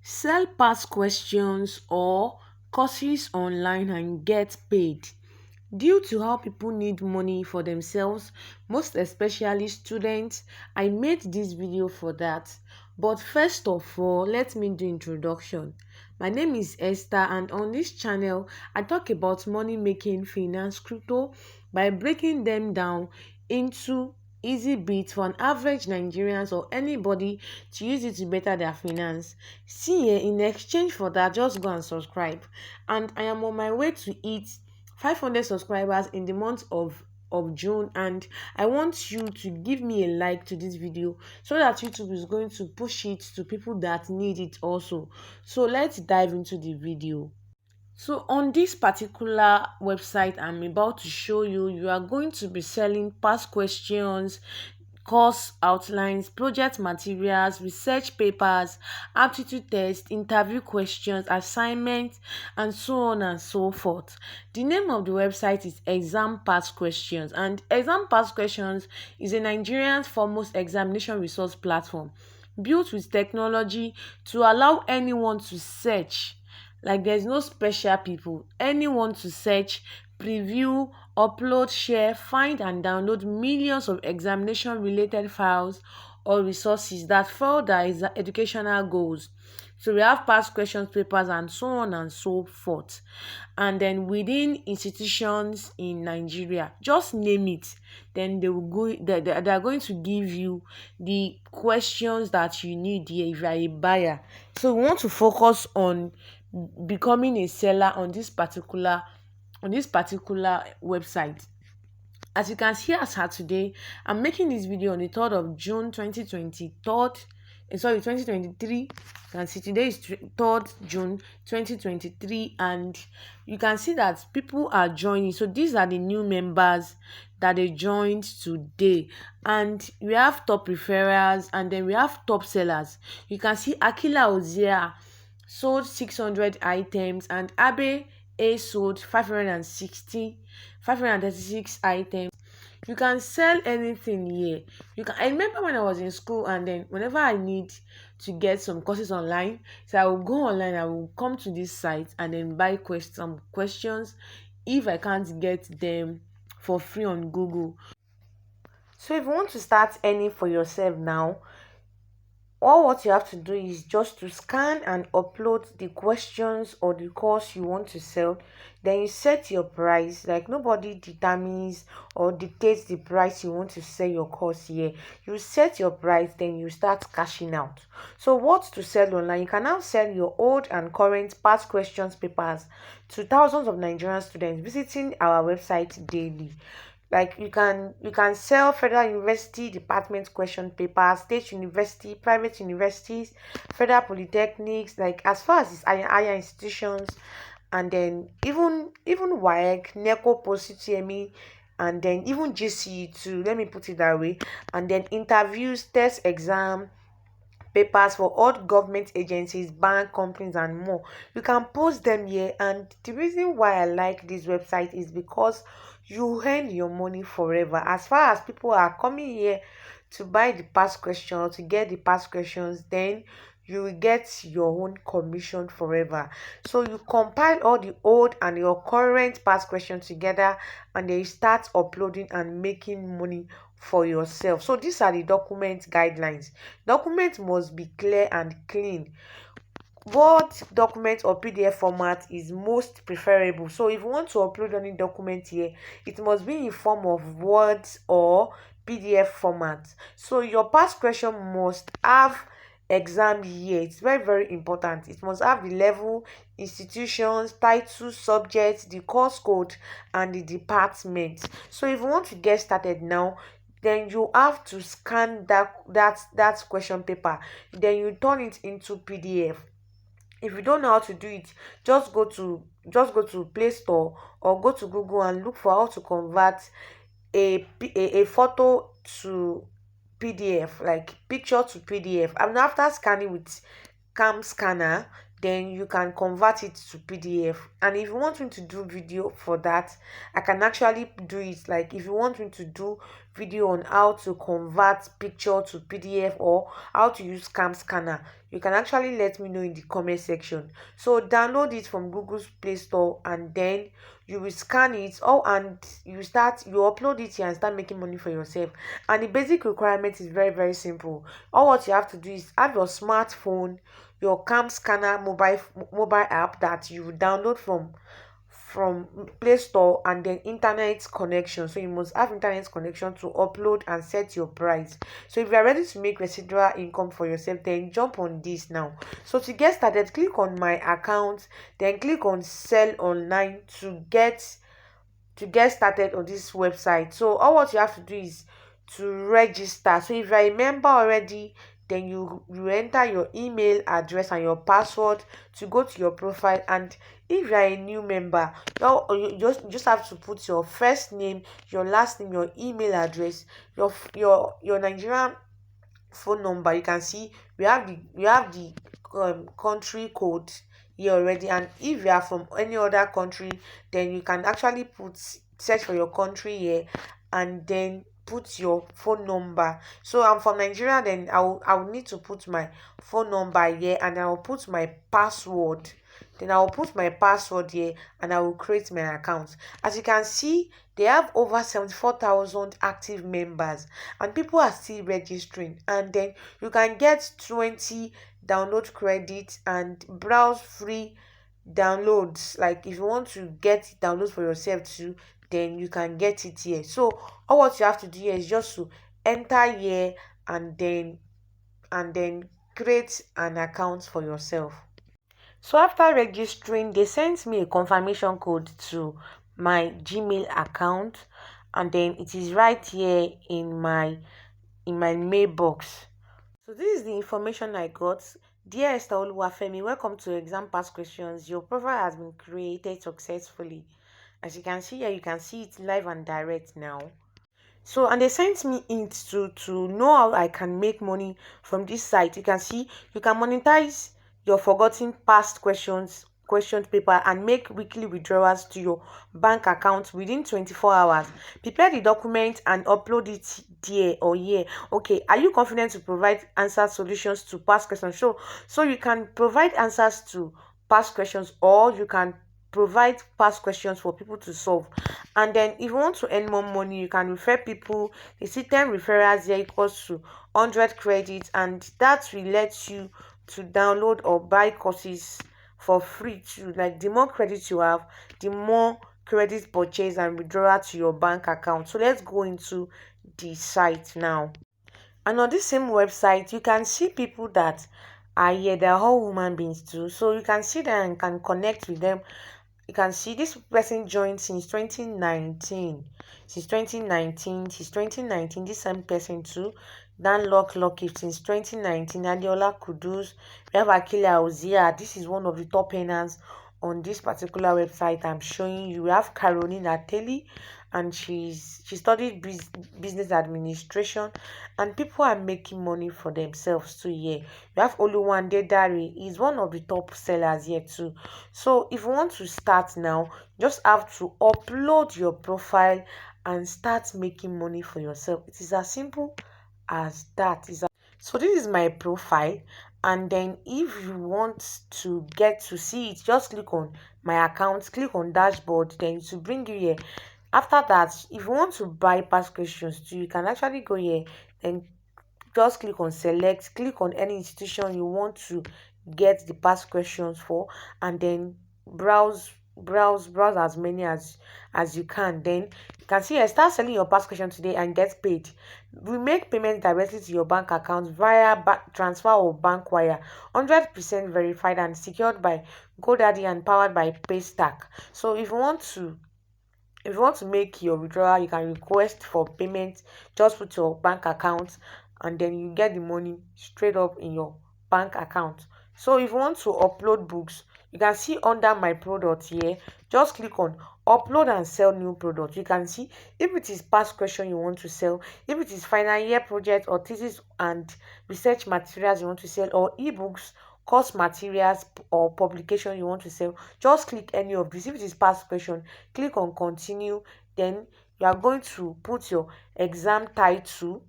Sell past questions or courses online and get paid. Due to how people need money for themselves, most especially students, I made this video for that. But first of all, let me do introduction. My name is Esther, and on this channel, I talk about money making, finance, crypto by breaking them down into easy bits for an average Nigerians or anybody to use it to better their finance. See here, in exchange for that, just go and subscribe. And I am on my way to hit 500 subscribers in the month of June, and I want you to give me a like to this video so that YouTube is going to push it to people that need it also. So let's dive into the video. So on this particular website I'm about to show you, you are going to be selling past questions, course outlines, project materials, research papers, aptitude tests, interview questions, assignments, and so on and so forth. The name of the website is Exam Past Questions, and Exam Past Questions is a Nigerian's foremost examination resource platform built with technology to allow anyone to search, like there's no special people, anyone to search, preview, upload, share, find and download millions of examination related files or resources that further educational goals. So we have past questions papers and so on and so forth. And then within institutions in Nigeria, just name it, then they will go they are going to give you the questions that you need here if you are a buyer. So we want to focus on becoming a seller on this particular website. As you can see, as her today, I'm making this video on the 3rd of June 2023. You can see today is 3rd June 2023, and you can see that people are joining. So these are the new members that they joined today, and we have top referrals and then we have top sellers. You can see Akila Ozia sold 600 items and Abe A sold 536 items. You can sell anything here. I remember when I was in school, and then whenever I need to get some courses online, so I will go online, I will come to this site and then buy some questions if I can't get them for free on Google. So if you want to start earning for yourself now, all what you have to do is just to scan and upload the questions or the course you want to sell. Then you set your price. Like, nobody determines or dictates the price you want to sell your course here. You set your price, then you start cashing out. So what to sell online? You can now sell your old and current past questions papers to thousands of Nigerian students visiting our website daily. Like, you can sell federal university department question papers, state university, private universities, federal polytechnics, like as far as it's higher institutions, and then even WAEC, NECO, post UTME, and then even GCE too, let me put it that way, and then interviews, test exam papers for all government agencies, bank companies, and more. You can post them here, and the reason why I like this website is because you earn your money forever. As far as people are coming here to buy the past questions, to get the past questions, then you will get your own commission forever. So you compile all the old and your current past questions together, and then you start uploading and making money for yourself. So these are the document guidelines. Document must be clear and clean. Word document or PDF format is most preferable. So if you want to upload any document here, it must be in form of words or PDF format. So your past question must have exam year. It's very, very important. It must have the level, institutions, title, subject, the course code, and the department. So if you want to get started now, then you have to scan that question paper, then you turn it into PDF. If you don't know how to do it, just go to Play Store or go to Google and look for how to convert a photo to PDF, like picture to PDF. And after scanning with cam scanner, then you can convert it to PDF. And if you want me to do video for that, I can actually do it. Like, if you want me to do video on how to convert picture to PDF or how to use cam scanner, you can actually let me know in the comment section. So download it from Google's Play Store, and then you will scan it. Oh, and you upload it here and start making money for yourself. And the basic requirement is very, very simple. All what you have to do is have your smartphone, your cam scanner mobile app that you download from Play Store, and then internet connection. So you must have internet connection to upload and set your price. So if you are ready to make residual income for yourself, then jump on this now. So to get started, click on my account, then click on sell online to get started on this website. So all what you have to do is to register. So if you're a member already, then you enter your email address and your password to go to your profile. And if you're a new member, you just have to put your first name, your last name, your email address, your Nigerian phone number. You can see we have the country code here already. And if you are from any other country, then you can actually put search for your country here, and then put your phone number. So I'm from Nigeria, then I will need to put my phone number here, and I will put my password. Then I will put my password here, and I will create my account. As you can see, they have over 74,000 active members, and people are still registering. And then you can get 20 download credits and browse free downloads. Like if you want to get downloads for yourself too, then you can get it here. So all what you have to do here is just to enter here, and then create an account for yourself. So after registering, they sent me a confirmation code to my Gmail account, and then it is right here in my mailbox. So this is the information I got. Dear Esther Oluwafemi, welcome to exam past questions. Your profile has been created successfully. As you can see here, you can see it live and direct now. So, and they sent me in to know how I can make money from this site. You can see you can monetize your forgotten past question paper and make weekly withdrawals to your bank account within 24 hours. Prepare the document and upload it there or here. Okay, are you confident to provide answer solutions to past questions? So you can provide answers to past questions, or you can provide past questions for people to solve. And then if you want to earn more money, you can refer people. You see 10 referrals here equals to 100 credits, and that will let you to download or buy courses for free too. Like the more credits you have, the more credits purchase and withdrawal to your bank account. So let's go into the site now. And on this same website, you can see people that are here. They're all human beings too. So you can see them and can connect with them. You can see this person joined since 2019. Since 2019, this same person too. Dan Lucky since 2019. Adiola Kudus. We have Akila Ozia. This is one of the top earners on this particular website I'm showing you. We have Carolina Telly, and she studied business administration, and people are making money for themselves too here. We have Oluwande Dari. He's one of the top sellers here too. So if you want to start now, just have to upload your profile and start making money for yourself. It is as simple as that. So this is my profile, and then if you want to get to see it, just click on my account, click on dashboard, then to bring you here. After that, if you want to buy past questions too, you can actually go here and just click on select, click on any institution you want to get the past questions for, and then browse as many as you can. Then you can see I start selling your past question today and get paid. We make payments directly to your bank account via transfer or bank wire, 100% verified and secured by GoDaddy and powered by Paystack. So if you want to make your withdrawal, you can request for payment. Just put your bank account, and then you get the money straight up in your bank account. So if you want to upload books, you can see under my product here, just click on upload and sell new product. You can see if it is past question you want to sell, if it is final year project or thesis and research materials you want to sell, or ebooks, course materials or publication you want to sell. Just click any of this. If it is past question, click on continue. Then you are going to put your exam title,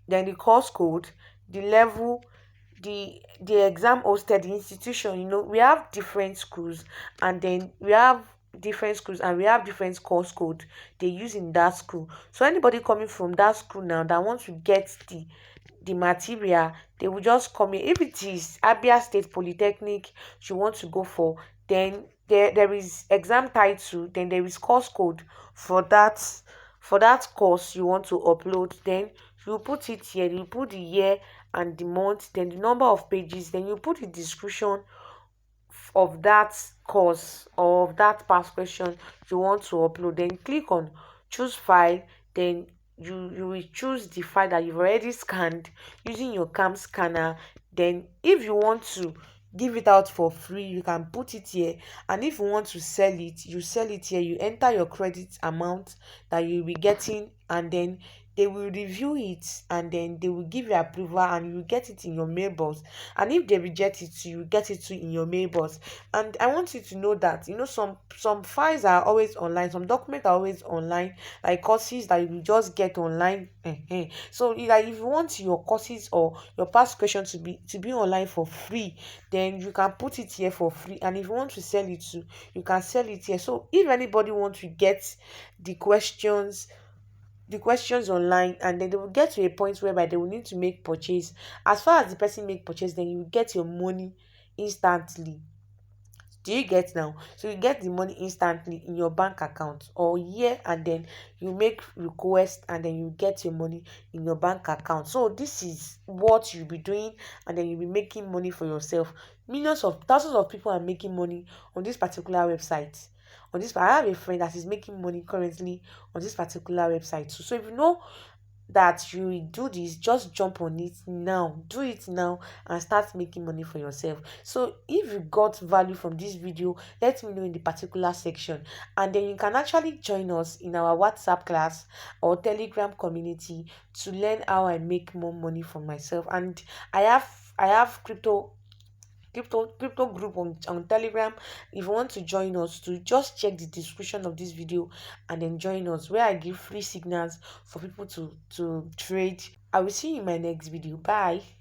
then the course code, the level, the exam hosted, the institution, we have different schools, and then we have different course code they use in that school. So anybody coming from that school now that wants to get the material, they will just come in. If it is Abia State Polytechnic you want to go for, then there is exam title, then there is course code for that course you want to upload. Then you put it here, you put the year and the month, then the number of pages, then you put the description of that course or of that past question you want to upload. Then click on choose file. Then you will choose the file that you've already scanned using your cam scanner. Then if you want to give it out for free, you can put it here. And if you want to sell it, you sell it here. You enter your credit amount that you'll be getting, and then they will review it, and then they will give you approval, and you get it in your mailbox. And if they reject it, you get it too in your mailbox. And I want you to know that some files are always online, some documents are always online, like courses that you will just get online. So like if you want your courses or your past questions to be online for free, then you can put it here for free. And if you want to sell it too, you can sell it here. So if anybody wants to get the questions the questions online, and then they will get to a point whereby they will need to make purchase. As far as the person make purchase, then you get your money instantly. Do you get now? So you get the money instantly in your bank account or here, and then you make request, and then you get your money in your bank account. So this is what you'll be doing, and then you'll be making money for yourself. Millions of thousands of people are making money on this particular website. I have a friend that is making money currently on this particular website too. So if you know that you will do this, just jump on it now, do it now, and start making money for yourself. So if you got value from this video, let me know in the particular section, and then you can actually join us in our WhatsApp class or Telegram community to learn how I make more money for myself. And I have crypto group on Telegram. If you want to join us, to just check the description of this video and then join us, where I give free signals for people to trade. I will see you in my next video. Bye.